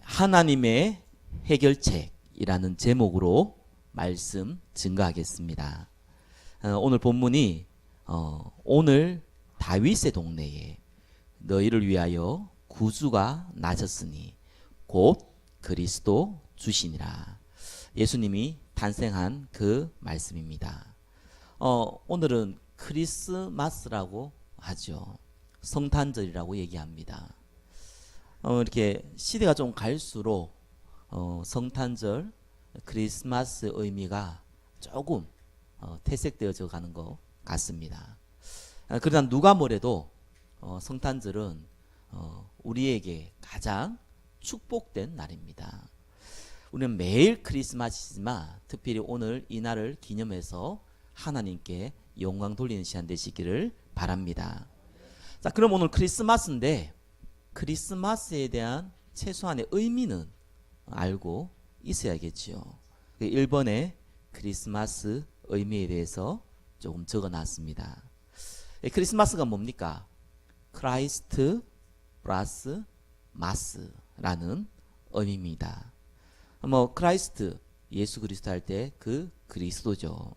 하나님의 해결책이라는 제목으로 말씀 증거하겠습니다. 오늘 본문이 오늘 다윗의 동네에 너희를 위하여 구주가 나셨으니 곧 그리스도 주시니라. 예수님이 탄생한 그 말씀입니다. 오늘은 크리스마스라고 하죠. 성탄절이라고 얘기합니다. 이렇게 시대가 좀 갈수록 성탄절, 크리스마스 의미가 조금 퇴색되어져 가는 것 같습니다. 그러나 누가 뭐래도 성탄절은 우리에게 가장 축복된 날입니다. 우리는 매일 크리스마스이지만 특별히 오늘 이 날을 기념해서 하나님께 영광 돌리는 시간 되시기를 바랍니다. 자, 그럼 오늘 크리스마스인데 크리스마스에 대한 최소한의 의미는 알고 있어야겠지요. 1번에 크리스마스 의미에 대해서 조금 적어놨습니다. 크리스마스가 뭡니까? 크라이스트 플러스 마스라는 의미입니다. 크라이스트, 예수 그리스도 할 때 그 그리스도죠.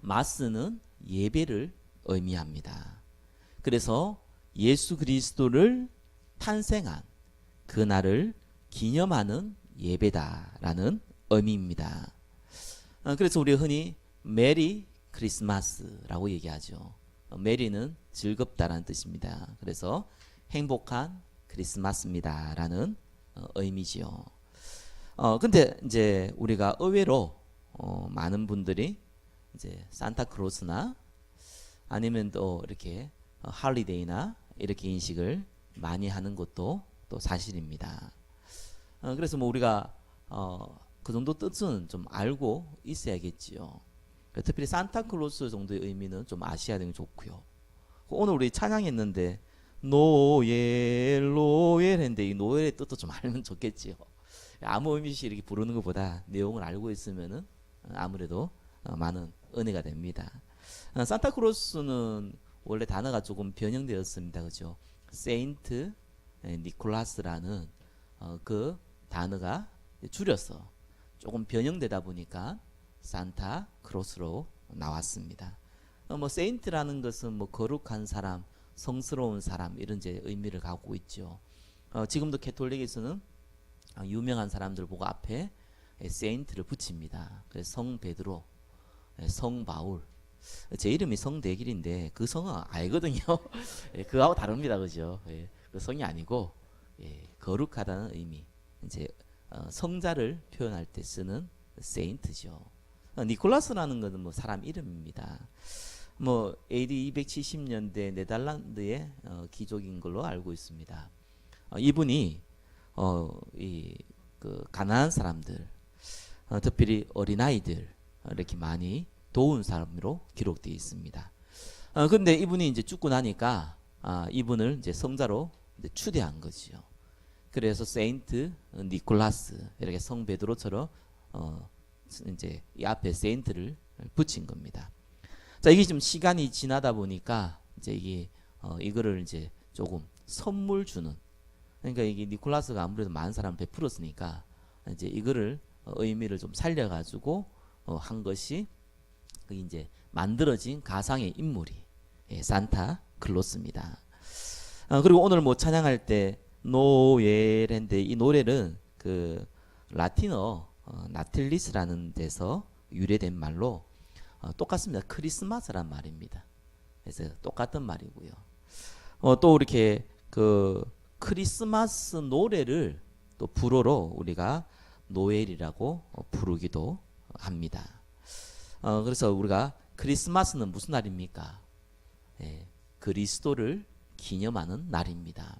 마스는 예배를 의미합니다. 그래서 예수 그리스도를 탄생한 그날을 기념하는 예배다라는 의미입니다. 그래서 우리 흔히 메리 크리스마스라고 얘기하죠. 메리는 즐겁다라는 뜻입니다. 그래서 행복한 크리스마스입니다라는 의미지요. 근데 이제 우리가 의외로 많은 분들이 이제 산타크로스나 아니면 또 이렇게 할리데이나 이렇게 인식을 많이 하는 것도 또 사실입니다. 그래서 우리가 그 정도 뜻은 좀 알고 있어야겠지요. 특별히 산타클로스 정도의 의미는 좀 아셔야 되는 게 좋고요. 오늘 우리 찬양했는데 노엘 노엘 했는데 이 노엘의 뜻도 좀 알면 좋겠지요. 아무 의미 없이 이렇게 부르는 것보다 내용을 알고 있으면은 아무래도 많은 은혜가 됩니다. 산타크로스는 원래 단어가 조금 변형되었습니다. 그죠? 세인트 니콜라스라는 그 단어가 줄여서 조금 변형되다 보니까 산타크로스로 나왔습니다. 세인트라는 것은 거룩한 사람, 성스러운 사람 이런 이제 의미를 갖고 있죠. 지금도 캐톨릭에서는 유명한 사람들 보고 앞에 세인트를 붙입니다. 그래서 성 베드로, 성 바울. 제 이름이 성대길인데 그 성은 알거든요. 그거하고 다릅니다, 그죠? 그 성이 아니고 거룩하다는 의미. 이제 성자를 표현할 때 쓰는 세인트죠. 니콜라스라는 것은 사람 이름입니다. AD 270년대 네덜란드의 귀족인 걸로 알고 있습니다. 이분이 그 가난한 사람들, 특별히 어린아이들 이렇게 많이 도운 사람으로 기록되어 있습니다. 그런데 이분이 이제 죽고 나니까 이분을 이제 성자로 이제 추대한 거지요. 그래서 세인트 니콜라스 이렇게 성 베드로처럼 이제 이 앞에 세인트를 붙인 겁니다. 자, 이게 좀 시간이 지나다 보니까 이제 이거를 이제 조금 선물 주는, 그러니까 이게 니콜라스가 아무래도 많은 사람 베풀었으니까 이제 이거를 의미를 좀 살려가지고 한 것이 이제 만들어진 가상의 인물이 산타클로스입니다. 그리고 오늘 찬양할 때 노엘인데 이 노래는 그 라틴어 나틸리스라는 데서 유래된 말로 똑같습니다. 크리스마스란 말입니다. 그래서 똑같은 말이고요. 또 이렇게 그 크리스마스 노래를 또 불어로 우리가 노엘이라고 부르기도 합니다. 그래서 우리가 크리스마스는 무슨 날입니까? 그리스도를 기념하는 날입니다.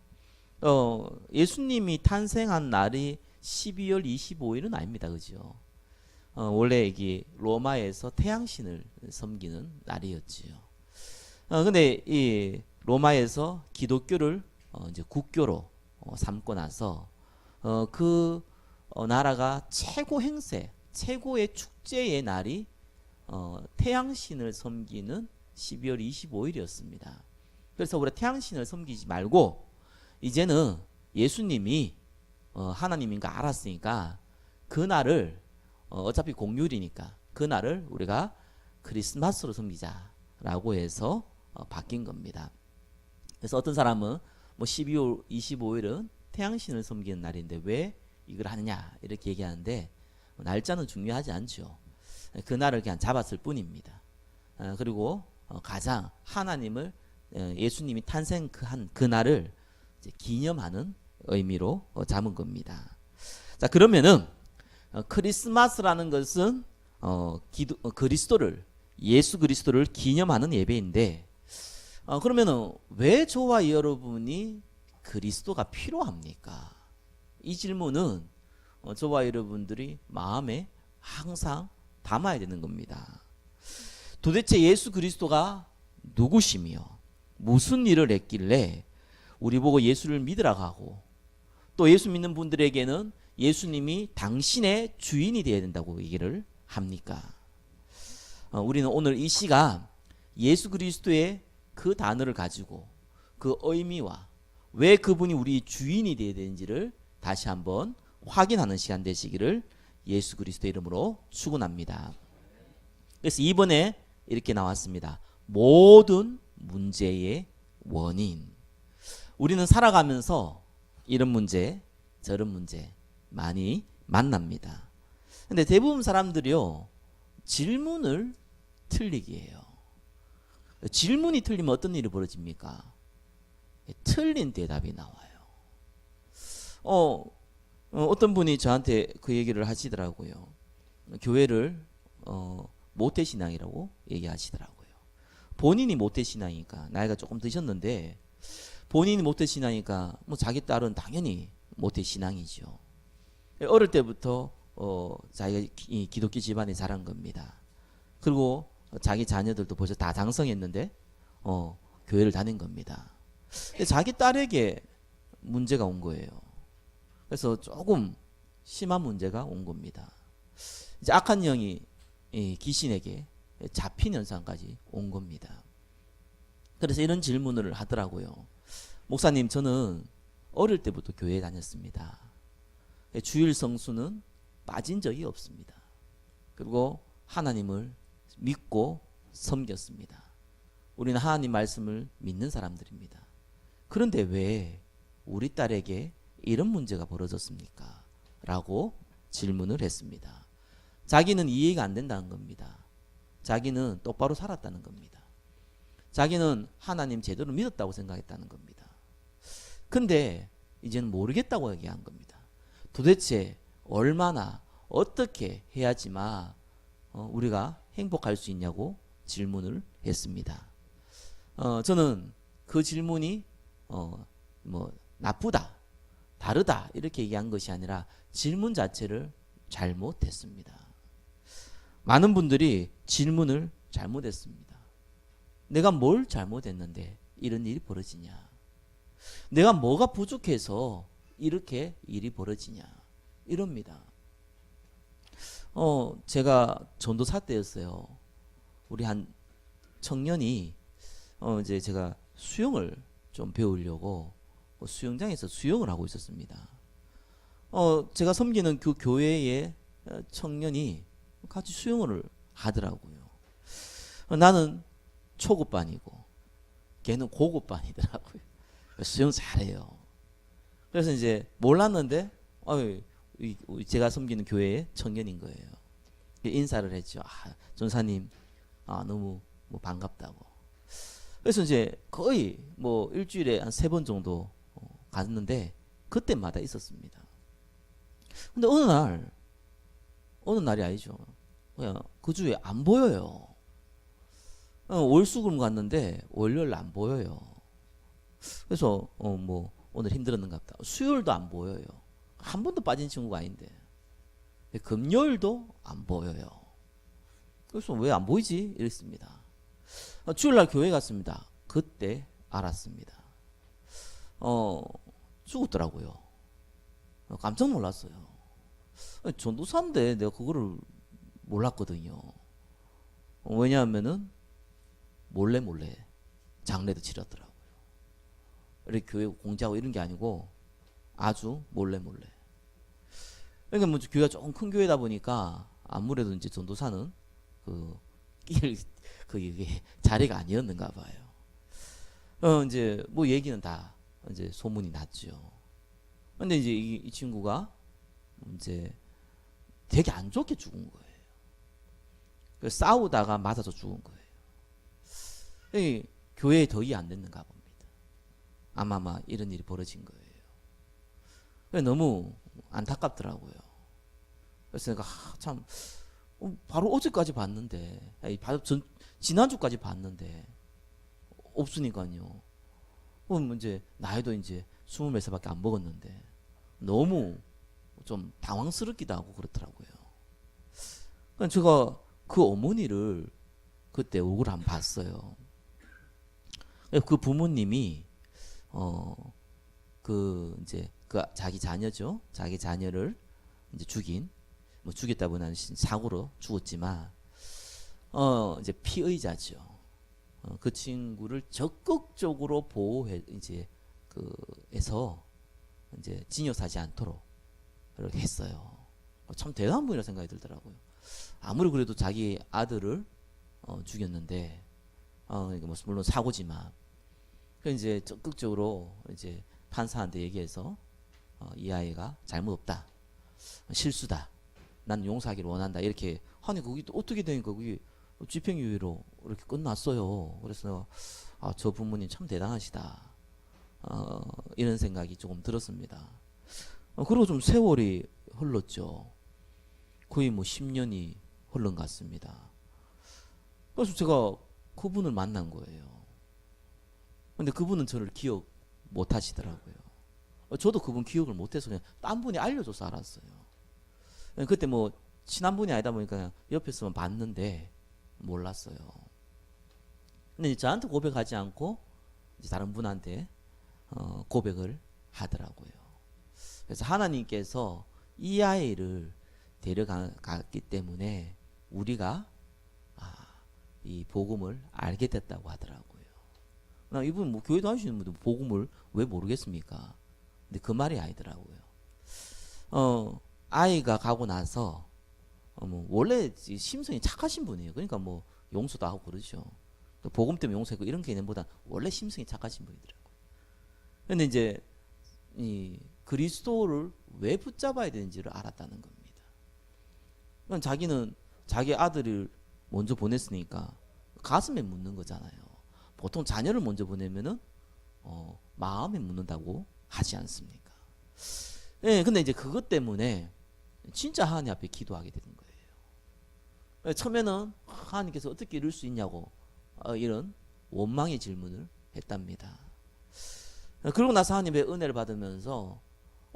예수님이 탄생한 날이 12월 25일은 아닙니다. 그죠? 원래 이게 로마에서 태양신을 섬기는 날이었지요. 근데 이 로마에서 기독교를 이제 국교로 삼고 나서 그 나라가 최고 행세, 최고의 축제의 날이 태양신을 섬기는 12월 25일이었습니다. 그래서 우리가 태양신을 섬기지 말고 이제는 예수님이 하나님인가 알았으니까 그날을 어차피 공휴일이니까 그날을 우리가 크리스마스로 섬기자라고 해서 바뀐 겁니다. 그래서 어떤 사람은 뭐 12월 25일은 태양신을 섬기는 날인데 왜 이걸 하느냐 이렇게 얘기하는데 날짜는 중요하지 않죠. 그날을 그냥 잡았을 뿐입니다. 그리고 가장 하나님을 예수님이 탄생한 그날을 기념하는 의미로 잡은 겁니다. 자, 그러면은 크리스마스라는 것은 그리스도를 예수 그리스도를 기념하는 예배인데 그러면은 왜 저와 여러분이 그리스도가 필요합니까? 이 질문은 저와 여러분들이 마음에 항상 담아야 되는 겁니다. 도대체 예수 그리스도가 누구시며 무슨 일을 했길래 우리 보고 예수를 믿으라고 하고 또 예수 믿는 분들에게는 예수님이 당신의 주인이 되어야 된다고 얘기를 합니까? 우리는 오늘 이 시간 예수 그리스도의 그 단어를 가지고 그 의미와 왜 그분이 우리 주인이 되어야 되는지를 다시 한번 확인하는 시간 되시기를 예수 그리스도의 이름으로 축원합니다. 그래서 이번에 이렇게 나왔습니다. 모든 문제의 원인. 우리는 살아가면서 이런 문제, 저런 문제 많이 만납니다. 근데 대부분 사람들이요, 질문을 틀리게 해요. 질문이 틀리면 어떤 일이 벌어집니까? 틀린 대답이 나와요. 어떤 분이 저한테 그 얘기를 하시더라고요. 교회를 모태신앙이라고 얘기하시더라고요. 본인이 모태신앙이니까 나이가 조금 드셨는데 본인이 모태신앙이니까 뭐 자기 딸은 당연히 모태신앙이죠. 어릴 때부터 자기가 기독교 집안에 자란 겁니다. 그리고 자기 자녀들도 벌써 다 장성했는데 교회를 다닌 겁니다. 근데 자기 딸에게 문제가 온 거예요. 그래서 조금 심한 문제가 온 겁니다. 이제 악한 영이 귀신에게 잡힌 현상까지 온 겁니다. 그래서 이런 질문을 하더라고요. 목사님, 저는 어릴 때부터 교회에 다녔습니다. 주일 성수는 빠진 적이 없습니다. 그리고 하나님을 믿고 섬겼습니다. 우리는 하나님 말씀을 믿는 사람들입니다. 그런데 왜 우리 딸에게 이런 문제가 벌어졌습니까? 라고 질문을 했습니다. 자기는 이해가 안 된다는 겁니다. 자기는 똑바로 살았다는 겁니다. 자기는 하나님 제대로 믿었다고 생각했다는 겁니다. 근데 이제는 모르겠다고 얘기한 겁니다. 도대체 얼마나 어떻게 해야지만 우리가 행복할 수 있냐고 질문을 했습니다. 저는 그 질문이 뭐 나쁘다, 다르다 이렇게 얘기한 것이 아니라 질문 자체를 잘못했습니다. 많은 분들이 질문을 잘못했습니다. 내가 뭘 잘못했는데 이런 일이 벌어지냐? 내가 뭐가 부족해서 이렇게 일이 벌어지냐? 이럽니다. 제가 전도사 때였어요. 우리 한 청년이 이제 제가 수영을 좀 배우려고 수영장에서 수영을 하고 있었습니다. 제가 섬기는 그 교회의 청년이 같이 수영을 하더라고요. 나는 초급반이고 걔는 고급반이더라고요. 수영 잘해요. 그래서 이제 몰랐는데 제가 섬기는 교회의 청년인 거예요. 인사를 했죠. 전사님, 너무 반갑다고. 그래서 이제 거의 뭐 일주일에 한 3번 정도 갔는데 그때마다 있었습니다. 근데 어느 날이 아니죠. 그냥 그 주에 안 보여요. 월수금 갔는데 월요일 안 보여요. 그래서 뭐 오늘 힘들었는가 보다. 수요일도 안 보여요. 한 번도 빠진 친구가 아닌데. 금요일도 안 보여요. 그래서 왜 안 보이지? 이랬습니다. 주일날 교회 갔습니다. 그때 알았습니다. 죽었더라고요. 깜짝 놀랐어요. 전도사인데 내가 그거를 몰랐거든요. 왜냐하면은 몰래 장례도 치렀더라고요. 이렇게 교회 공지하고 이런 게 아니고 아주 몰래 그러니까 뭐 교회가 조금 큰 교회다 보니까 아무래도 이제 전도사는 길 이게 자리가 아니었는가 봐요. 이제 뭐 얘기는 다 이제 소문이 났죠. 근데 이제 이 친구가 이제 되게 안 좋게 죽은 거예요. 싸우다가 맞아서 죽은 거예요. 교회에 덕이 안 됐는가 봅니다. 아마 이런 일이 벌어진 거예요. 너무 안타깝더라고요. 그래서 내가 참 바로 어제까지 봤는데, 지난주까지 봤는데 없으니까요. 이제 나이도 이제 20몇 살밖에 안 먹었는데 너무 좀 당황스럽기도 하고 그렇더라고요. 그러니까 제가 그 어머니를 그때 얼굴 한번 봤어요. 그 부모님이 이제 자기 자녀죠. 자기 자녀를 이제 뭐 죽였다고는 사고로 죽었지만 이제 피의자죠. 그 친구를 적극적으로 보호해 해서 이제 징역하지 않도록 그렇게 했어요. 참 대단한 분이라 생각이 들더라고요. 아무리 그래도 자기 아들을 죽였는데 그러니까 뭐 물론 사고지만 이제 적극적으로 이제 판사한테 얘기해서 이 아이가 잘못 없다, 실수다, 난 용서하기를 원한다 이렇게 하니 그게 또 어떻게 되니까 그게 집행유예로 이렇게 끝났어요. 그래서 저 부모님 참 대단하시다 이런 생각이 조금 들었습니다. 그리고 좀 세월이 흘렀죠. 거의 뭐 10년이 흘른 것 같습니다. 그래서 제가 그분을 만난 거예요. 근데 그분은 저를 기억 못 하시더라고요. 저도 그분 기억을 못해서 그냥 딴 분이 알려줘서 알았어요. 그때 뭐 친한 분이 아니다 보니까 그냥 옆에서만 봤는데 몰랐어요. 근데 저한테 고백하지 않고 이제 다른 분한테 고백을 하더라고요. 그래서 하나님께서 이 아이를 데려갔기 때문에 우리가 이 복음을 알게 됐다고 하더라고요. 이분 뭐 교회 다니시는 분들 복음을 왜 모르겠습니까? 근데 그 말이 아니더라고요. 아이가 가고 나서 뭐 원래 심성이 착하신 분이에요. 그러니까 뭐 용서도 하고 그러죠. 복음 때문에 용서하고 이런 개념보다 원래 심성이 착하신 분이더라고요. 근데 이제 이 그리스도를 왜 붙잡아야 되는지를 알았다는 겁니다. 그럼 자기는 자기 아들을 먼저 보냈으니까 가슴에 묻는 거잖아요. 보통 자녀를 먼저 보내면은 마음에 묻는다고 하지 않습니까? 예, 근데 이제 그것 때문에 진짜 하나님 앞에 기도하게 되는 거예요. 처음에는 하나님께서 어떻게 이룰 수 있냐고 이런 원망의 질문을 했답니다. 그러고 나서 하나님의 은혜를 받으면서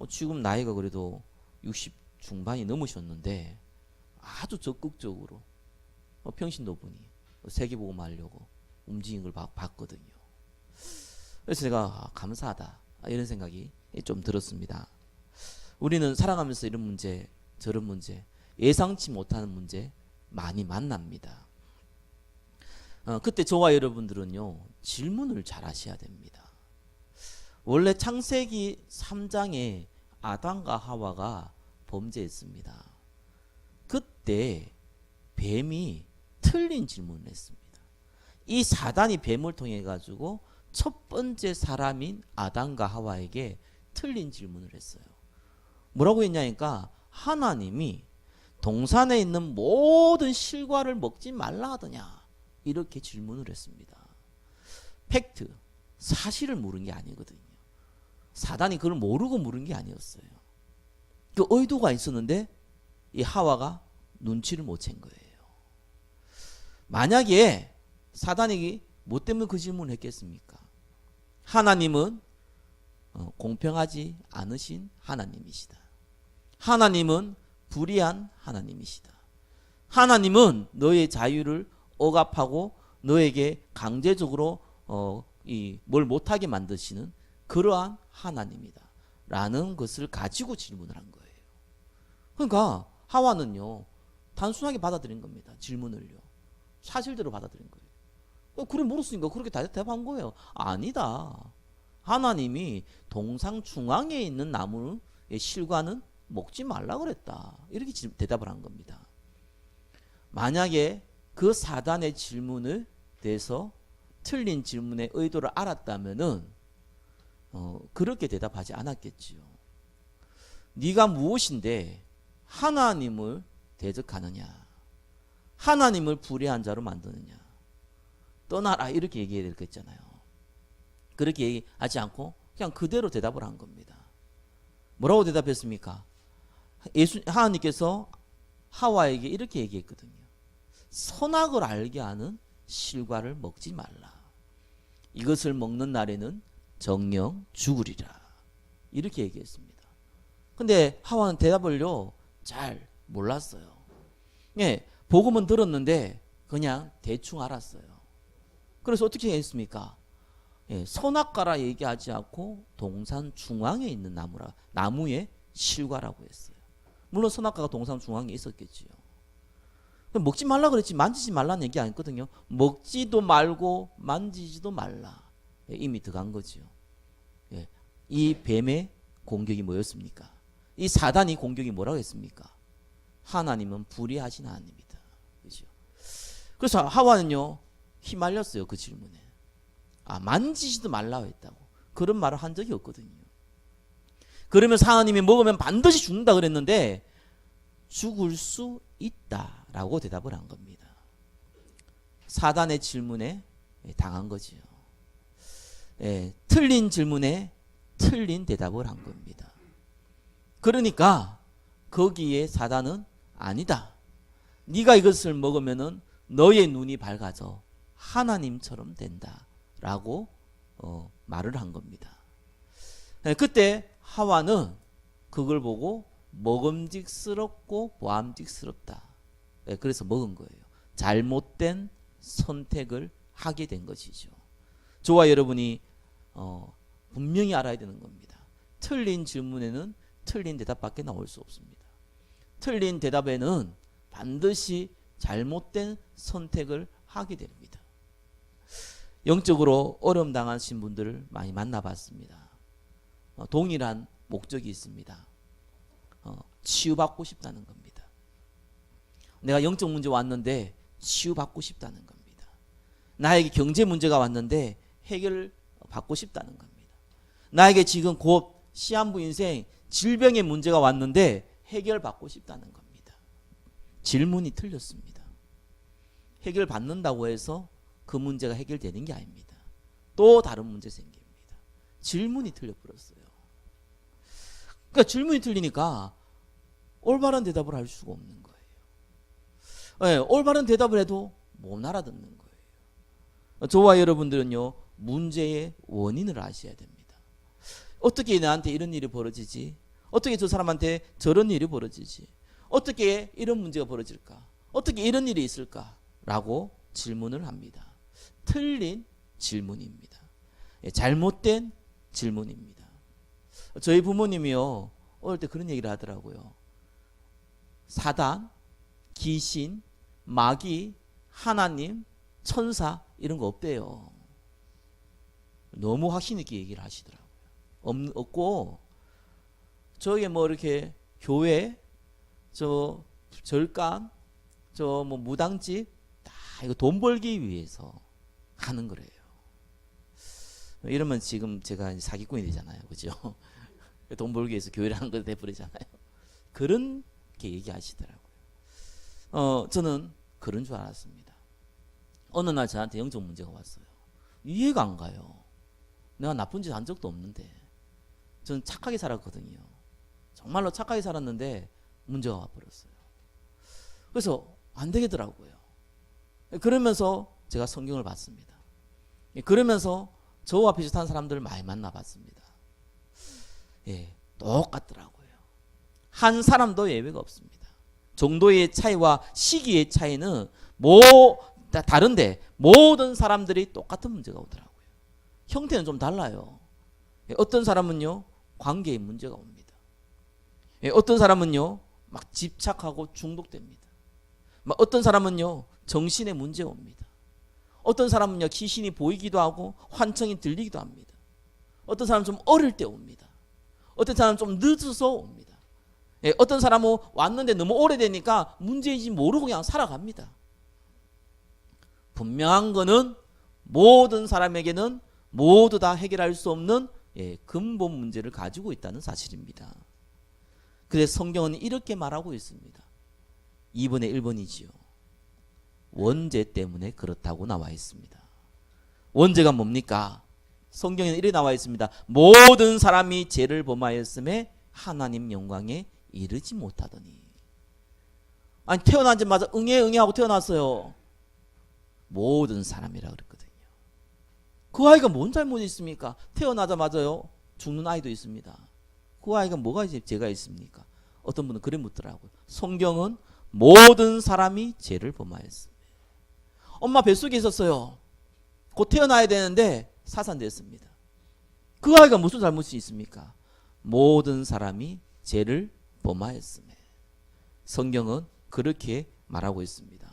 지금 나이가 그래도 60 중반이 넘으셨는데 아주 적극적으로 평신도분이 세계복음 하려고 움직임을 봤거든요. 그래서 제가 감사하다 이런 생각이 좀 들었습니다. 우리는 살아가면서 이런 문제 저런 문제 예상치 못하는 문제 많이 만납니다. 그때 저와 여러분들은요 질문을 잘 하셔야 됩니다. 원래 창세기 3장에 아담과 하와가 범죄했습니다. 그때 뱀이 틀린 질문을 했습니다. 이 사단이 뱀을 통해 가지고 첫 번째 사람인 아담과 하와에게 틀린 질문을 했어요. 뭐라고 했냐니까 하나님이 동산에 있는 모든 실과를 먹지 말라 하더냐 이렇게 질문을 했습니다. 팩트 사실을 물은 게 아니거든요. 사단이 그걸 모르고 물은 게 아니었어요. 그 의도가 있었는데 이 하와가 눈치를 못 챈 거예요. 만약에 사단이 뭐 때문에 그 질문을 했겠습니까? 하나님은 공평하지 않으신 하나님이시다. 하나님은 불의한 하나님이시다. 하나님은 너의 자유를 억압하고 너에게 강제적으로 뭘 못하게 만드시는 그러한 하나님이다 라는 것을 가지고 질문을 한 거예요. 그러니까 하와는요 단순하게 받아들인 겁니다. 질문을요 사실대로 받아들인 거예요. 그래 물었으니까 그렇게 대답한 거예요. 아니다. 하나님이 동상 중앙에 있는 나무의 실과는 먹지 말라 그랬다. 이렇게 대답을 한 겁니다. 만약에 그 사단의 질문을 대해서 틀린 질문의 의도를 알았다면은 그렇게 대답하지 않았겠지요. 네가 무엇인데 하나님을 대적하느냐, 하나님을 불의한 자로 만드느냐, 떠나라, 이렇게 얘기해야 되겠잖아요. 그렇게 얘기하지 않고 그냥 그대로 대답을 한 겁니다. 뭐라고 대답했습니까? 하나님께서 하와에게 이렇게 얘기했거든요. 선악을 알게 하는 실과를 먹지 말라. 이것을 먹는 날에는 정녕 죽으리라. 이렇게 얘기했습니다. 근데 하와는 대답을요 잘 몰랐어요. 예, 복음은 들었는데 그냥 대충 알았어요. 그래서 어떻게 했습니까? 예, 선악과라 얘기하지 않고 동산 중앙에 있는 나무의 실과라고 했어요. 물론 선악과가 동산 중앙에 있었겠지요. 먹지 말라 그랬지 만지지 말라는 얘기 아니거든요. 먹지도 말고 만지지도 말라. 예, 이미 들어간 거죠. 예, 이 뱀의 공격이 뭐였습니까? 이 사단이 공격이 뭐라고 했습니까? 하나님은 불의하신 하나님이다. 그렇죠? 그래서 하와는요 휘말렸어요. 그 질문에. 만지지도 말라고 했다고. 그런 말을 한 적이 없거든요. 그러면서 하나님이 먹으면 반드시 죽는다 그랬는데 죽을 수 있다라고 대답을 한 겁니다. 사단의 질문에 당한 거지요. 예, 틀린 질문에 틀린 대답을 한 겁니다. 그러니까 거기에 사단은 아니다. 네가 이것을 먹으면은 너의 눈이 밝아져 하나님처럼 된다라고 말을 한 겁니다. 예, 그때 하와는 그걸 보고 먹음직스럽고 보암직스럽다. 예, 그래서 먹은 거예요. 잘못된 선택을 하게 된 것이죠. 저와 여러분이 분명히 알아야 되는 겁니다. 틀린 질문에는 틀린 대답밖에 나올 수 없습니다. 틀린 대답에는 반드시 잘못된 선택을 하게 됩니다. 영적으로 어려움 당하신 분들을 많이 만나봤습니다. 동일한 목적이 있습니다. 치유받고 싶다는 겁니다. 내가 영적 문제 왔는데 치유받고 싶다는 겁니다. 나에게 경제 문제가 왔는데 해결을 받고 싶다는 겁니다. 나에게 지금 곧 시한부 인생 질병의 문제가 왔는데 해결받고 싶다는 겁니다. 질문이 틀렸습니다. 해결받는다고 해서 그 문제가 해결되는 게 아닙니다. 또 다른 문제 생깁니다. 질문이 틀려버렸어요. 그러니까 질문이 틀리니까 올바른 대답을 할 수가 없는 거예요. 네, 올바른 대답을 해도 못 알아듣는 거예요. 저와 여러분들은요 문제의 원인을 아셔야 됩니다. 어떻게 나한테 이런 일이 벌어지지? 어떻게 저 사람한테 저런 일이 벌어지지? 어떻게 이런 문제가 벌어질까? 어떻게 이런 일이 있을까? 라고 질문을 합니다. 틀린 질문입니다. 잘못된 질문입니다. 저희 부모님이요 어릴 때 그런 얘기를 하더라고요. 사단, 귀신, 마귀, 하나님, 천사 이런 거 없대요. 너무 확신 있게 얘기를 하시더라고요. 없고 저게 뭐 이렇게 교회, 저 절간, 저 뭐 무당집 다 이거 돈 벌기 위해서 하는 거래요. 이러면 지금 제가 사기꾼이 되잖아요, 그죠? 돈 벌기 위해서 교회를 하는 거 돼버리잖아요. 그렇게 얘기하시더라고요. 저는 그런 줄 알았습니다. 어느 날 저한테 영적 문제가 왔어요. 이해가 안 가요. 내가 나쁜 짓 한 적도 없는데 저는 착하게 살았거든요. 정말로 착하게 살았는데 문제가 와버렸어요. 그래서 안 되겠더라고요. 그러면서 제가 성경을 봤습니다. 그러면서 저와 비슷한 사람들을 많이 만나봤습니다. 예, 똑같더라고요. 한 사람도 예외가 없습니다. 정도의 차이와 시기의 차이는 다른데 모든 사람들이 똑같은 문제가 오더라고요. 형태는 좀 달라요. 어떤 사람은요 관계에 문제가 옵니다. 어떤 사람은요 막 집착하고 중독됩니다. 어떤 사람은요 정신에 문제 옵니다. 어떤 사람은요 귀신이 보이기도 하고 환청이 들리기도 합니다. 어떤 사람은 좀 어릴 때 옵니다. 어떤 사람은 좀 늦어서 옵니다. 예, 어떤 사람은 왔는데 너무 오래되니까 문제인지 모르고 그냥 살아갑니다. 분명한 거는 모든 사람에게는 모두 다 해결할 수 없는 근본 문제를 가지고 있다는 사실입니다. 그래서 성경은 이렇게 말하고 있습니다. 2번의 1번이지요. 원죄 때문에 그렇다고 나와 있습니다. 원죄가 뭡니까? 성경에는 이렇게 나와 있습니다. 모든 사람이 죄를 범하였음에 하나님 영광에 이르지 못하더니. 아니 태어나자마자 응애 하고 태어났어요. 모든 사람이라 그랬거든요. 그 아이가 뭔 잘못이 있습니까? 태어나자마자요 죽는 아이도 있습니다. 그 아이가 뭐가 이제 죄가 있습니까? 어떤 분은 그래 묻더라고요. 성경은 모든 사람이 죄를 범하였습니다. 엄마 뱃속에 있었어요. 곧 태어나야 되는데 사산됐습니다. 그 아이가 무슨 잘못이 있습니까? 모든 사람이 죄를 범하였음에. 성경은 그렇게 말하고 있습니다.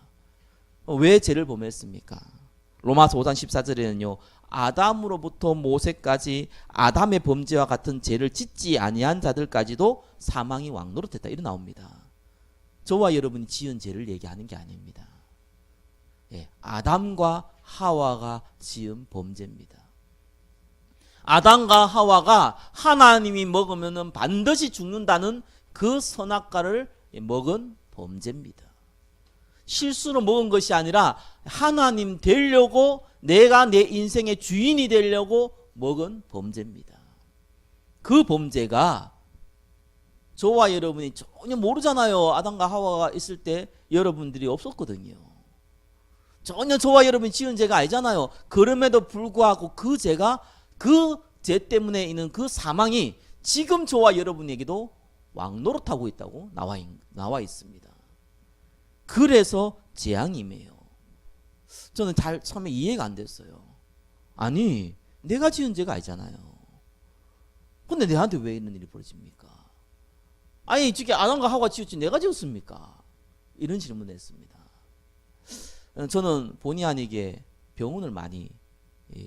왜 죄를 범했습니까? 로마서 5장 14절에는요. 아담으로부터 모세까지 아담의 범죄와 같은 죄를 짓지 아니한 자들까지도 사망이 왕노릇했다. 이렇게 나옵니다. 저와 여러분이 지은 죄를 얘기하는 게 아닙니다. 예, 아담과 하와가 지은 범죄입니다. 아담과 하와가 하나님이 먹으면 반드시 죽는다는 그 선악과를 먹은 범죄입니다. 실수로 먹은 것이 아니라 하나님 되려고 내가 내 인생의 주인이 되려고 먹은 범죄입니다. 그 범죄가 저와 여러분이 전혀 모르잖아요. 아담과 하와가 있을 때 여러분들이 없었거든요. 전혀 저와 여러분이 지은 죄가 아니잖아요. 그럼에도 불구하고 그 죄가 그 죄 때문에 있는 그 사망이 지금 저와 여러분에게도 왕노릇하고 있다고 나와 있습니다. 그래서 재앙이에요. 저는 처음에 이해가 안 됐어요. 아니 내가 지은 죄가 아니잖아요. 근데 내한테 왜 이런 일이 벌어집니까? 아니 저게 아담과 하와가 지었지 내가 지었습니까? 이런 질문을 했습니다. 저는 본의 아니게 병원을 많이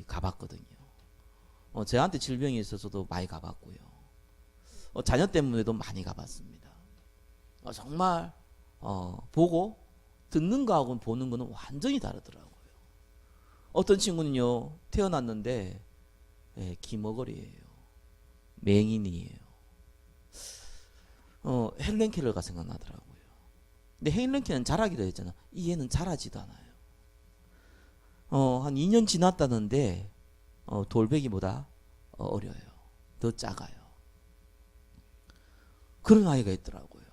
가봤거든요. 저한테 질병이 있어서도 많이 가봤고요. 자녀 때문에도 많이 가봤습니다. 정말 보고 듣는 거하고는 보는 거는 완전히 다르더라고요. 어떤 친구는요 태어났는데 기머거리예요. 맹인이에요. 헬렌 켈러가 생각나더라고요. 근데 헬렌 켈러는 잘하기도 했잖아. 이 애는 잘하지도 않아요. 한 2년 지났다는데 돌베기보다 어려요. 더 작아요. 그런 아이가 있더라고요.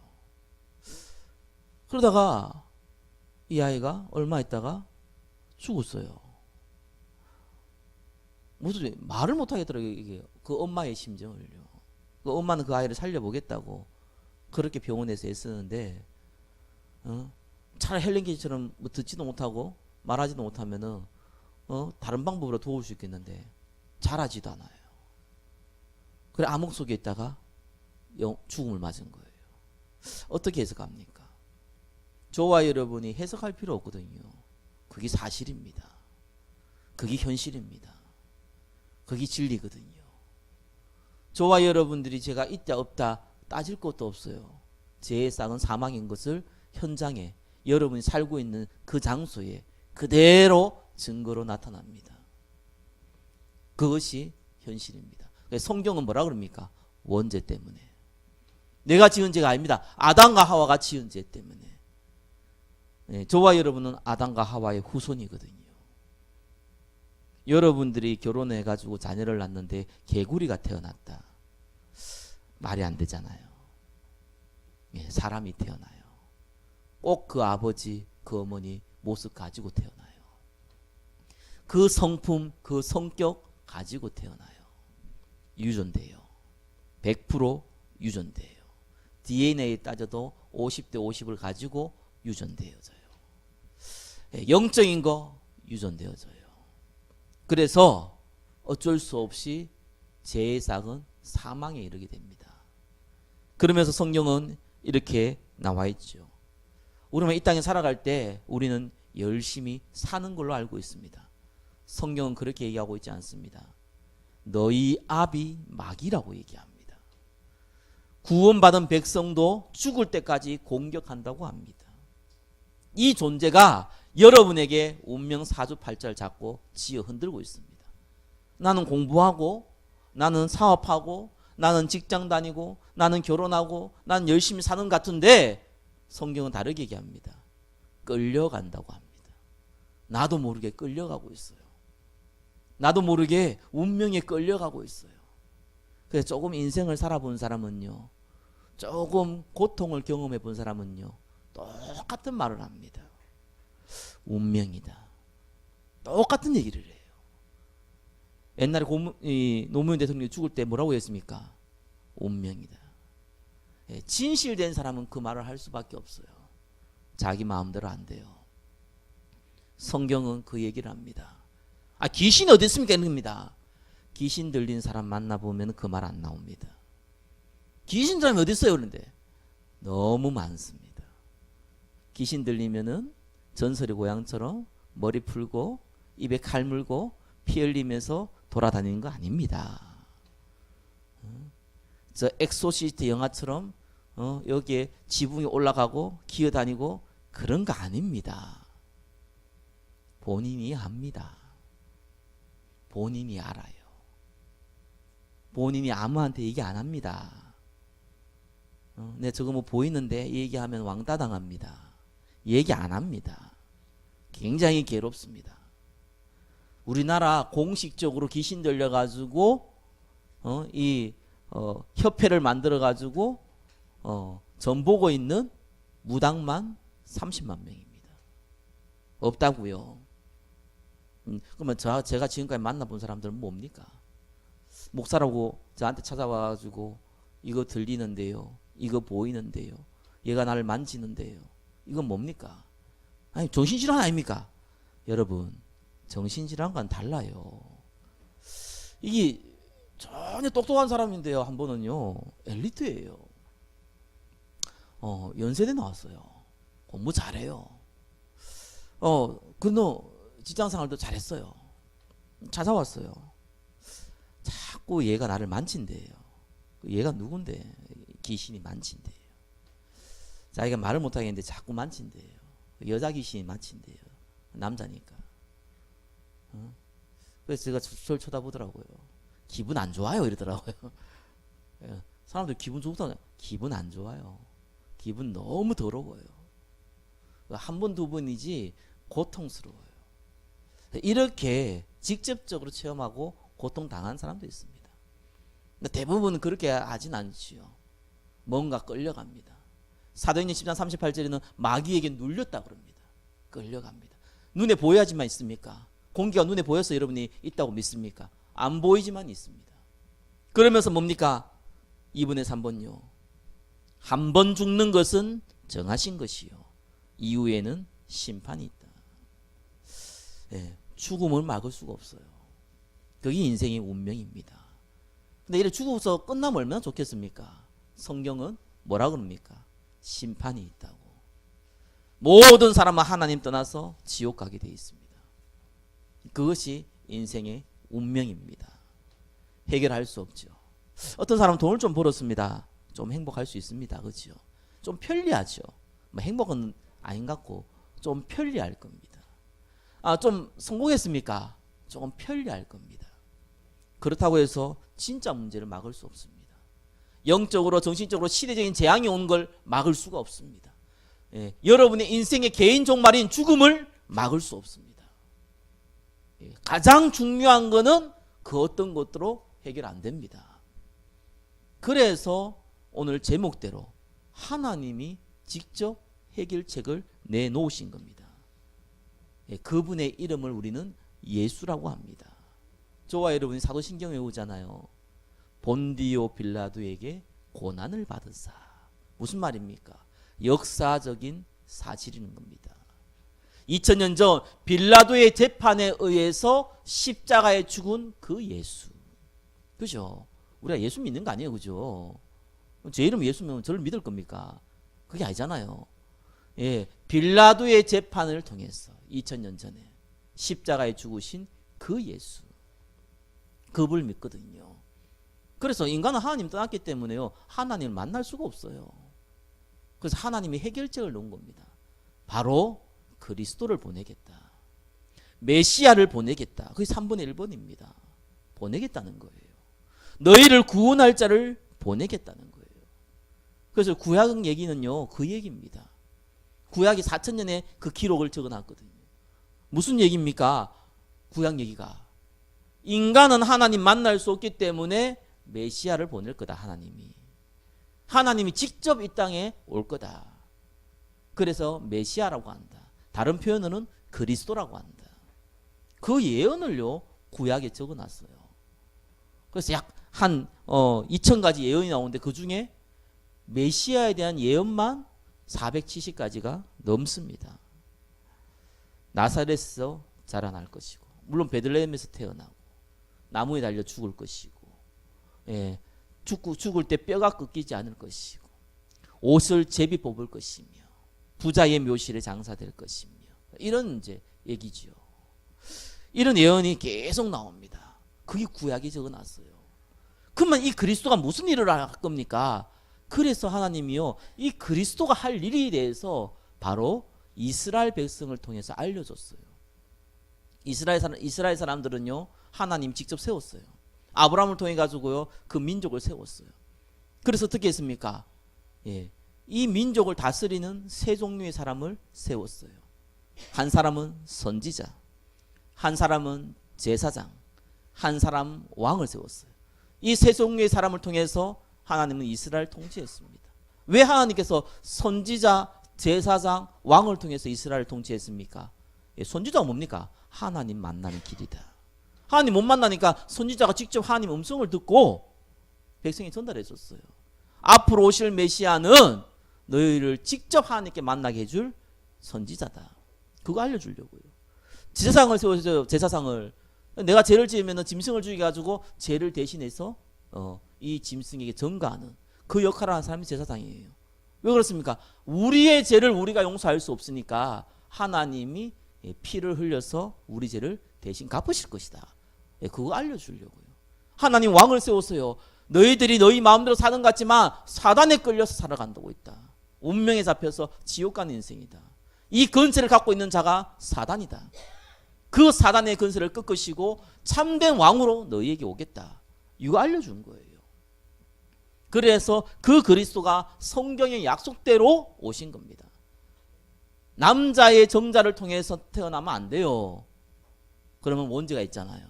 그러다가 이 아이가 얼마 있다가 죽었어요. 무슨 말을 못 하겠더라고요. 이게 그 엄마의 심정을요. 그 엄마는 그 아이를 살려보겠다고 그렇게 병원에서 애쓰는데 차라리 헬렌 켈러처럼 뭐 듣지도 못하고 말하지도 못하면은 다른 방법으로 도울 수 있겠는데 잘하지도 않아요. 그래 암흑 속에 있다가 죽음을 맞은 거예요. 어떻게 해석합니까? 저와 여러분이 해석할 필요 없거든요. 그게 사실입니다. 그게 현실입니다. 그게 진리거든요. 저와 여러분들이 제가 있다 없다 따질 것도 없어요. 죄의 싹은 사망인 것을 현장에 여러분이 살고 있는 그 장소에 그대로 증거로 나타납니다. 그것이 현실입니다. 성경은 뭐라 그럽니까? 원죄 때문에. 내가 지은 죄가 아닙니다. 아담과 하와가 지은 죄 때문에. 저와 여러분은 아담과 하와의 후손이거든요. 여러분들이 결혼해가지고 자녀를 낳는데 개구리가 태어났다. 말이 안 되잖아요. 사람이 태어나요. 꼭 그 아버지, 그 어머니 모습 가지고 태어나요. 그 성품, 그 성격 가지고 태어나요. 유전돼요. 100% 유전돼요. DNA 따져도 50대 50을 가지고 유전되어져요. 영적인 거 유전되어져요. 그래서 어쩔 수 없이 죄의 싹은 사망에 이르게 됩니다. 그러면서 성경은 이렇게 나와 있죠. 우리는 이 땅에 살아갈 때 우리는 열심히 사는 걸로 알고 있습니다. 성경은 그렇게 얘기하고 있지 않습니다. 너희 압이 마귀라고 얘기합니다. 구원받은 백성도 죽을 때까지 공격한다고 합니다. 이 존재가 여러분에게 운명 사주팔자를 잡고 지어 흔들고 있습니다. 나는 공부하고, 나는 사업하고, 나는 직장 다니고, 나는 결혼하고, 나는 열심히 사는 것 같은데 성경은 다르게 얘기합니다. 끌려간다고 합니다. 나도 모르게 끌려가고 있어요. 나도 모르게 운명에 끌려가고 있어요. 그래서 조금 인생을 살아본 사람은요, 조금 고통을 경험해 본 사람은요, 똑같은 말을 합니다. 운명이다. 똑같은 얘기를 해요. 옛날에 노무현 대통령이 죽을 때 뭐라고 했습니까? 운명이다. 진실된 사람은 그 말을 할 수밖에 없어요. 자기 마음대로 안 돼요. 성경은 그 얘기를 합니다. 귀신이 어디 있습니까? 이럽니다. 귀신 들린 사람 만나보면 그 말 안 나옵니다. 귀신 사람이 어디 있어요? 그런데 너무 많습니다. 귀신 들리면은 전설의 고향처럼 머리 풀고 입에 칼 물고 피 흘리면서 돌아다니는 거 아닙니다. 저 엑소시스트 영화처럼 여기에 지붕이 올라가고 기어다니고 그런 거 아닙니다. 본인이 합니다. 본인이 알아요. 본인이 아무한테 얘기 안 합니다. 내 저거 뭐 보이는데 얘기하면 왕따 당합니다. 얘기 안 합니다. 굉장히 괴롭습니다. 우리나라 공식적으로 귀신 들려가지고 협회를 만들어가지고 전 보고 있는 무당만 30만 명입니다. 없다고요. 그러면 제가 지금까지 만나본 사람들은 뭡니까? 목사라고 저한테 찾아와가지고 이거 들리는데요, 이거 보이는데요, 얘가 나를 만지는데요, 이건 뭡니까? 아니 정신질환 아닙니까? 여러분, 정신질환과는 달라요. 이게 전혀 똑똑한 사람인데요, 한 번은요 엘리트예요. 연세대 나왔어요. 공부 잘해요. 근데 직장생활도 잘했어요. 찾아왔어요. 자꾸 얘가 나를 만진대요. 얘가 누군데? 귀신이 만진대요. 자기가 말을 못하겠는데 자꾸 만진대요. 여자 귀신이 만진대요. 남자니까. 그래서 제가 저를 쳐다보더라고요. 기분 안 좋아요 이러더라고요. 사람들 기분 좋다. 기분 안 좋아요. 기분 너무 더러워요. 한 번, 두 번이지 고통스러워요. 이렇게 직접적으로 체험하고 고통당한 사람도 있습니다. 근데 대부분은 그렇게 하진 않지요. 뭔가 끌려갑니다. 사도행전 10장 38절에는 마귀에게 눌렸다 그럽니다. 끌려갑니다. 눈에 보여야지만 있습니까? 공기가 눈에 보여서 여러분이 있다고 믿습니까? 안 보이지만 있습니다. 그러면서 뭡니까? 2번에 3번요. 한 번 죽는 것은 정하신 것이요, 이후에는 심판이 있다. 죽음을 막을 수가 없어요. 그게 인생의 운명입니다. 근데 이래 죽어서 끝나면 얼마나 좋겠습니까? 성경은 뭐라 그럽니까? 심판이 있다고. 모든 사람은 하나님 떠나서 지옥 가게 되어 있습니다. 그것이 인생의 운명입니다. 해결할 수 없죠. 어떤 사람은 돈을 좀 벌었습니다. 좀 행복할 수 있습니다. 그렇죠? 좀 편리하죠. 뭐 행복은 아닌 것 같고 좀 편리할 겁니다. 좀 성공했습니까? 조금 편리할 겁니다. 그렇다고 해서 진짜 문제를 막을 수 없습니다. 영적으로 정신적으로 시대적인 재앙이 오는 걸 막을 수가 없습니다. 여러분의 인생의 개인 종말인 죽음을 막을 수 없습니다. 가장 중요한 거는 그 어떤 것으로 해결 안 됩니다. 그래서 오늘 제목대로 하나님이 직접 해결책을 내놓으신 겁니다. 그분의 이름을 우리는 예수라고 합니다. 저와 여러분이 사도신경 외우잖아요. 본디오 빌라도에게 고난을 받으사. 무슨 말입니까? 역사적인 사실인 겁니다. 2000년 전 빌라도의 재판에 의해서 십자가에 죽은 그 예수. 그죠? 우리가 예수 믿는 거 아니에요. 그죠? 제 이름 예수면 저를 믿을 겁니까? 그게 아니잖아요. 빌라도의 재판을 통해서 2000년 전에 십자가에 죽으신 그 예수, 그분을 믿거든요. 그래서 인간은 하나님 떠났기 때문에요, 하나님을 만날 수가 없어요. 그래서 하나님이 해결책을 놓은 겁니다. 바로 그리스도를 보내겠다. 메시아를 보내겠다. 그게 3분의 1번입니다. 보내겠다는 거예요. 너희를 구원할 자를 보내겠다는 거예요. 그래서 구약 얘기는요, 그 얘기입니다. 구약이 4,000년의 그 기록을 적어놨거든요. 무슨 얘기입니까? 구약 얘기가 인간은 하나님 만날 수 없기 때문에 메시아를 보낼 거다. 하나님이 직접 이 땅에 올 거다. 그래서 메시아라고 한다. 다른 표현으로는 그리스도라고 한다. 그 예언을요, 구약에 적어놨어요. 그래서 약 한 2,000가지 예언이 나오는데 그 중에 메시아에 대한 예언만 470가지가 넘습니다. 나사렛에서 자라날 것이고, 물론 베들레헴에서 태어나고, 나무에 달려 죽을 것이고, 예, 죽을 때 뼈가 꺾이지 않을 것이고, 옷을 제비 뽑을 것이며, 부자의 묘실에 장사될 것이며, 이런 이제 얘기지요. 이런 예언이 계속 나옵니다. 그게 구약에 적어놨어요. 그러면 이 그리스도가 무슨 일을 할 겁니까? 그래서 하나님이요, 이 그리스도가 할 일에 대해서 바로 이스라엘 백성을 통해서 알려줬어요. 이스라엘 사람들은요, 하나님 직접 세웠어요. 아브라함을 통해 가지고요, 그 민족을 세웠어요. 그래서 어떻게 했습니까? 예, 이 민족을 다스리는 세 종류의 사람을 세웠어요. 한 사람은 선지자, 한 사람은 제사장, 한 사람 왕을 세웠어요. 이 세 종류의 사람을 통해서 하나님은 이스라엘을 통치했습니다. 왜 하나님께서 선지자, 제사장, 왕을 통해서 이스라엘을 통치했습니까? 예, 선지자가 뭡니까? 하나님 만나는 길이다. 하나님 못 만나니까 선지자가 직접 하나님 음성을 듣고 백성이 전달했었어요. 앞으로 오실 메시아는 너희를 직접 하나님께 만나게 해줄 선지자다. 그거 알려주려고요. 제사상을 세워서 제사상을, 내가 죄를 지으면 짐승을 죽여가지고 죄를 대신해서 이 짐승에게 전가하는 그 역할을 하는 사람이 제사장이에요. 왜 그렇습니까? 우리의 죄를 우리가 용서할 수 없으니까 하나님이 피를 흘려서 우리 죄를 대신 갚으실 것이다. 그거 알려주려고요. 하나님 왕을 세웠어요. 너희들이 너희 마음대로 사는 것 같지만 사단에 끌려서 살아간다고 있다. 운명에 잡혀서 지옥 가는 인생이다. 이 근세를 갖고 있는 자가 사단이다. 그 사단의 근세를 꺾으시고 참된 왕으로 너희에게 오겠다. 이거 알려준 거예요. 그래서 그 그리스도가 성경의 약속대로 오신 겁니다. 남자의 정자를 통해서 태어나면 안 돼요. 그러면 문제가 있잖아요.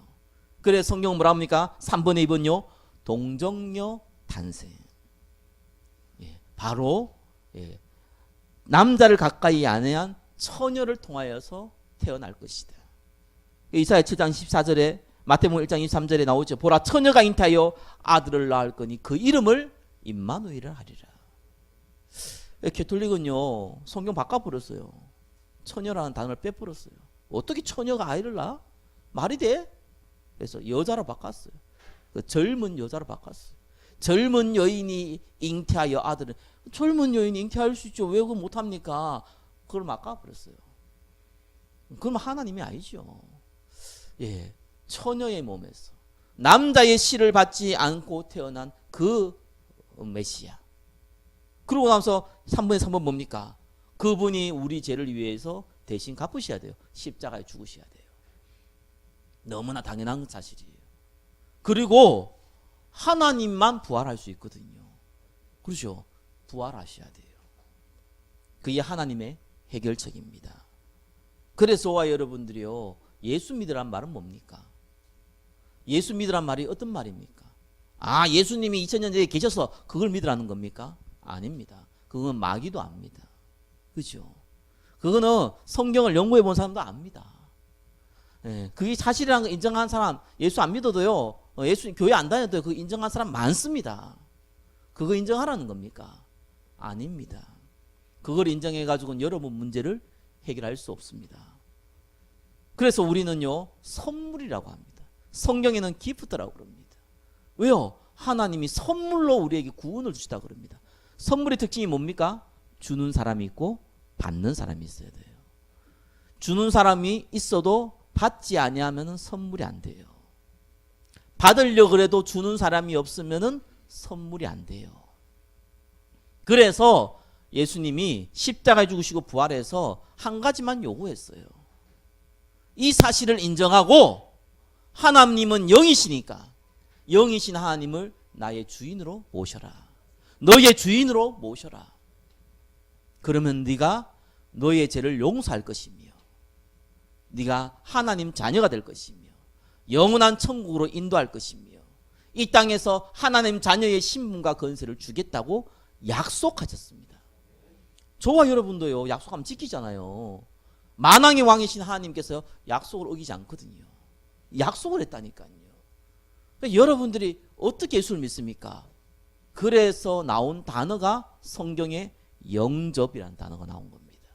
그래서 성경은 뭐라 합니까? 3번의 2번요. 동정녀 탄생. 예, 바로 남자를 가까이 아내한 처녀를 통하여서 태어날 것이다. 이사야 7장 14절에, 마태복음 1장 23절에 나오죠. 보라, 처녀가 잉태하여 아들을 낳을 거니 그 이름을 임마누엘을 하리라. 가톨릭은요, 성경 바꿔버렸어요. 처녀라는 단어를 빼버렸어요. 어떻게 처녀가 아이를 낳아? 말이 돼? 그래서 여자로 바꿨어요. 그 젊은 여자로 바꿨어요. 젊은 여인이 잉태하여 아들을, 젊은 여인이 잉태할 수 있죠. 왜 그걸 못합니까? 그걸 바꿔버렸어요. 그럼 하나님이 아니죠. 예, 처녀의 몸에서 남자의 씨를 받지 않고 태어난 그 메시아. 그러고 나서 3번에 3번 뭡니까? 그분이 우리 죄를 위해서 대신 갚으셔야 돼요. 십자가에 죽으셔야 돼요. 너무나 당연한 사실이에요. 그리고 하나님만 부활할 수 있거든요. 그렇죠? 부활하셔야 돼요. 그게 하나님의 해결책입니다. 그래서 저와 여러분들이요, 예수 믿으란 말은 뭡니까? 예수 믿으란 말이 어떤 말입니까? 아, 예수님이 2000년 전에 계셔서 그걸 믿으라는 겁니까? 아닙니다. 그건 마귀도 압니다. 그죠? 그거는 성경을 연구해 본 사람도 압니다. 예, 그게 사실이라는 거 인정한 사람, 예수 안 믿어도요, 예수 교회 안 다녀도 그거 인정한 사람 많습니다. 그거 인정하라는 겁니까? 아닙니다. 그걸 인정해 가지고는 여러분 문제를 해결할 수 없습니다. 그래서 우리는요, 선물이라고 합니다. 성경에는 기프트라고 그럽니다. 왜요? 하나님이 선물로 우리에게 구원을 주시다 그럽니다. 선물의 특징이 뭡니까? 주는 사람이 있고 받는 사람이 있어야 돼요. 주는 사람이 있어도 받지 아니하면 선물이 안 돼요. 받으려 그래도 주는 사람이 없으면은 선물이 안 돼요. 그래서 예수님이 십자가에 죽으시고 부활해서 한 가지만 요구했어요. 이 사실을 인정하고 하나님은 영이시니까 영이신 하나님을 나의 주인으로 모셔라. 너의 주인으로 모셔라. 그러면 네가 너의 죄를 용서할 것이며 네가 하나님 자녀가 될 것이며 영원한 천국으로 인도할 것이며 이 땅에서 하나님 자녀의 신분과 건세를 주겠다고 약속하셨습니다. 저와 여러분도요, 약속하면 지키잖아요. 만왕의 왕이신 하나님께서 약속을 어기지 않거든요. 약속을 했다니까요. 그러니까 여러분들이 어떻게 예수를 믿습니까? 그래서 나온 단어가 성경에 영접이라는 단어가 나온 겁니다.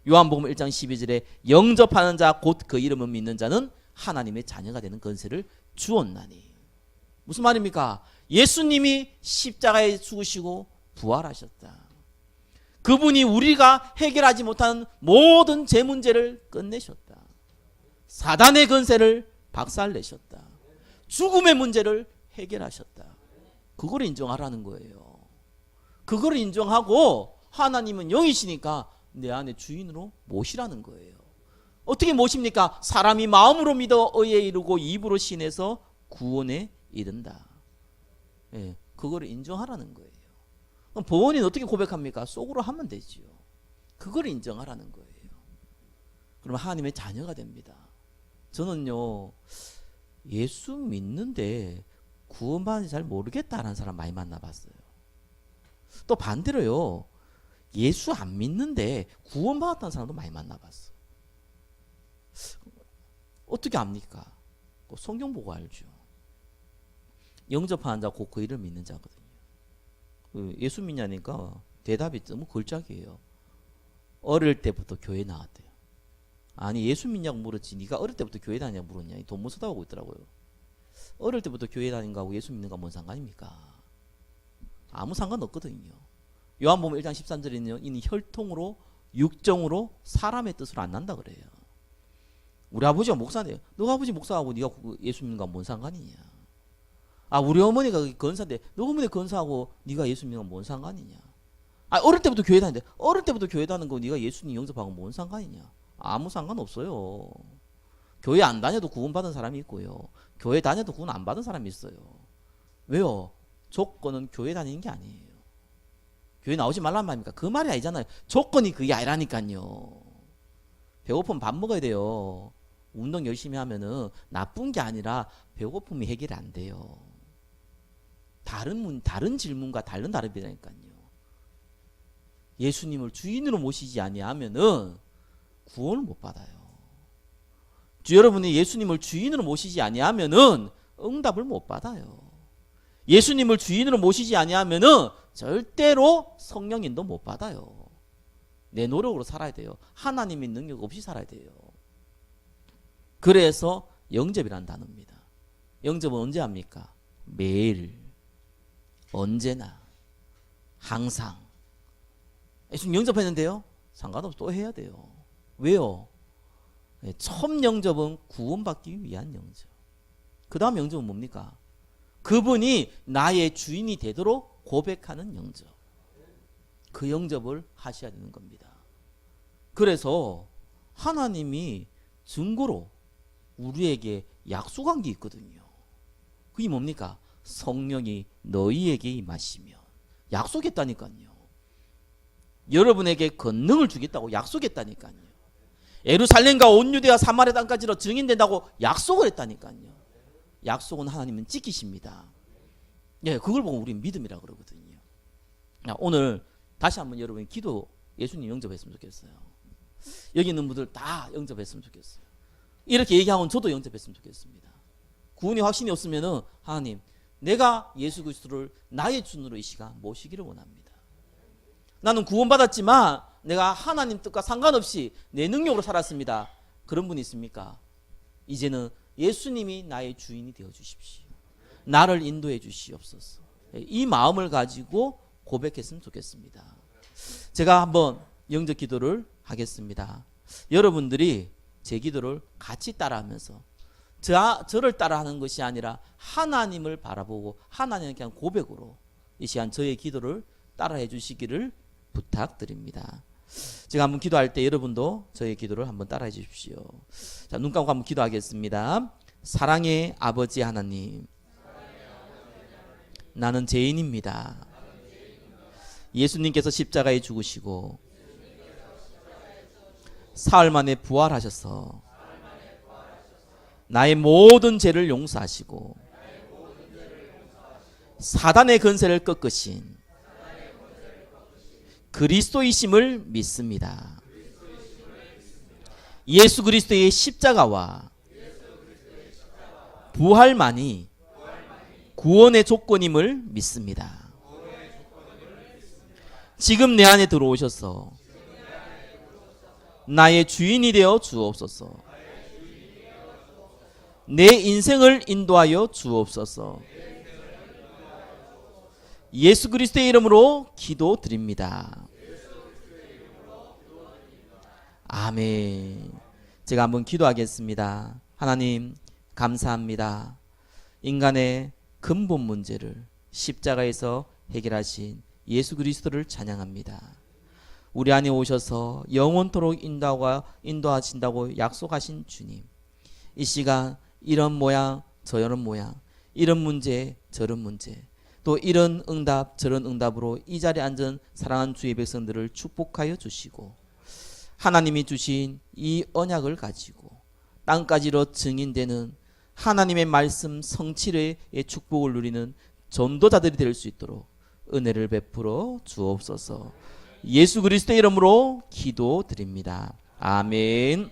요한복음 1장 12절에 영접하는 자 곧 그 이름을 믿는 자는 하나님의 자녀가 되는 건세를 주었나니. 무슨 말입니까? 예수님이 십자가에 죽으시고 부활하셨다. 그분이 우리가 해결하지 못하는 모든 죄 문제를 끝내셨다. 사단의 건세를 박살내셨다. 죽음의 문제를 해결하셨다. 그걸 인정하라는 거예요. 그걸 인정하고 하나님은 영이시니까 내 안에 주인으로 모시라는 거예요. 어떻게 모십니까? 사람이 마음으로 믿어 의에 이르고 입으로 신해서 구원에 이른다. 예, 그걸 인정하라는 거예요. 그럼 보원이는 어떻게 고백합니까? 속으로 하면 되지요. 그걸 인정하라는 거예요. 그러면 하나님의 자녀가 됩니다. 저는요, 예수 믿는데 구원받는지 잘 모르겠다라는 사람 많이 만나봤어요. 또 반대로요, 예수 안 믿는데 구원받았다는 사람도 많이 만나봤어. 어떻게 압니까? 성경 보고 알죠. 영접하는 자 곧 그 이름을 믿는 자거든요. 예수 믿냐니까 대답이 너무 걸작이에요. 어릴 때부터 교회 나왔대요. 아니 예수 믿냐고 물었지 네가 어릴 때부터 교회 다니냐고 물었냐. 돈 못 쓰다 하고 있더라고요. 어릴 때부터 교회 다니는 거하고 예수 믿는 거 뭔 상관입니까? 아무 상관없거든요. 요한복음 1장 13절에는 이는 혈통으로 육정으로 사람의 뜻으로 안 난다 그래요. 우리 아버지가 목사인데 너가 아버지 목사하고 네가 예수 믿는 거 뭔 상관이냐. 아 우리 어머니가 건사인데 너 어머니 건사하고 네가 예수 믿는 건 뭔 상관이냐. 아 어릴 때부터 교회 다니는데 어릴 때부터 교회 다니는 거 네가 예수님 영접하고 뭔 상관이냐. 아무 상관없어요. 교회 안 다녀도 구원받은 사람이 있고요. 교회 다녀도 구원 안 받은 사람이 있어요. 왜요? 조건은 교회 다니는 게 아니에요. 교회 나오지 말란 말입니까? 그 말이 아니잖아요. 조건이 그게 아니라니까요. 배고프면 밥 먹어야 돼요. 운동 열심히 하면은 나쁜 게 아니라 배고픔이 해결이 안 돼요. 다른 질문과 다른 답이라니까요. 예수님을 주인으로 모시지 아니하면은 구원을 못 받아요. 여러분이 예수님을 주인으로 모시지 아니하면은 응답을 못 받아요. 예수님을 주인으로 모시지 아니하면은 절대로 성령 인도 못 받아요. 내 노력으로 살아야 돼요. 하나님의 능력 없이 살아야 돼요. 그래서 영접이라는 단어입니다. 영접은 언제 합니까? 매일, 언제나, 항상. 예수님 영접했는데요? 상관없이 또 해야 돼요. 왜요? 처음 영접은 구원받기 위한 영접. 그 다음 영접은 뭡니까? 그분이 나의 주인이 되도록 고백하는 영접. 그 영접을 하셔야 되는 겁니다. 그래서 하나님이 증거로 우리에게 약속한 게 있거든요. 그게 뭡니까? 성령이 너희에게 임하시면. 약속했다니까요. 여러분에게 권능을 주겠다고 약속했다니까요. 예루살렘과 온 유대와 사마리아 땅까지로 증인된다고 약속을 했다니까요. 약속은 하나님은 지키십니다. 예, 그걸 보고 우리는 믿음이라 그러거든요. 오늘 다시 한번 여러분 기도 예수님 영접했으면 좋겠어요. 여기 있는 분들 다 영접했으면 좋겠어요. 이렇게 얘기하면 저도 영접했으면 좋겠습니다. 구원이 확신이 없으면은 하나님 내가 예수 그리스도를 나의 주인으로 이 시간 모시기를 원합니다. 나는 구원받았지만 내가 하나님 뜻과 상관없이 내 능력으로 살았습니다. 그런 분 있습니까? 이제는 예수님이 나의 주인이 되어 주십시오. 나를 인도해 주시옵소서. 이 마음을 가지고 고백했으면 좋겠습니다. 제가 한번 영접 기도를 하겠습니다. 여러분들이 제 기도를 같이 따라하면서 저를 따라하는 것이 아니라 하나님을 바라보고 하나님에 대한 고백으로 이 시간 저의 기도를 따라해 주시기를 부탁드립니다. 제가 한번 기도할 때 여러분도 저의 기도를 한번 따라해 주십시오. 자, 눈 감고 한번 기도하겠습니다. 사랑의 아버지 하나님, 나는 죄인입니다. 예수님께서 십자가에 죽으시고 사흘 만에 부활하셔서 나의 모든 죄를 용서하시고 사단의 권세를 꺾으신 그리스도이심을 믿습니다. 예수 그리스도의 십자가와 부활만이 구원의 조건임을 믿습니다. 지금 내 안에 들어오셔서 나의 주인이 되어 주옵소서. 내 인생을 인도하여 주옵소서. 예수 그리스도의 이름으로 기도드립니다. 아멘. 제가 한번 기도하겠습니다. 하나님 감사합니다. 인간의 근본 문제를 십자가에서 해결하신 예수 그리스도를 찬양합니다. 우리 안에 오셔서 영원토록 인도하신다고 약속하신 주님, 이 시간 이런 모양 저런 모양, 이런 문제 저런 문제, 또 이런 응답 저런 응답으로 이 자리에 앉은 사랑하는 주의 백성들을 축복하여 주시고, 하나님이 주신 이 언약을 가지고 땅까지로 증인되는 하나님의 말씀 성취의 축복을 누리는 전도자들이 될 수 있도록 은혜를 베풀어 주옵소서. 예수 그리스도의 이름으로 기도드립니다. 아멘.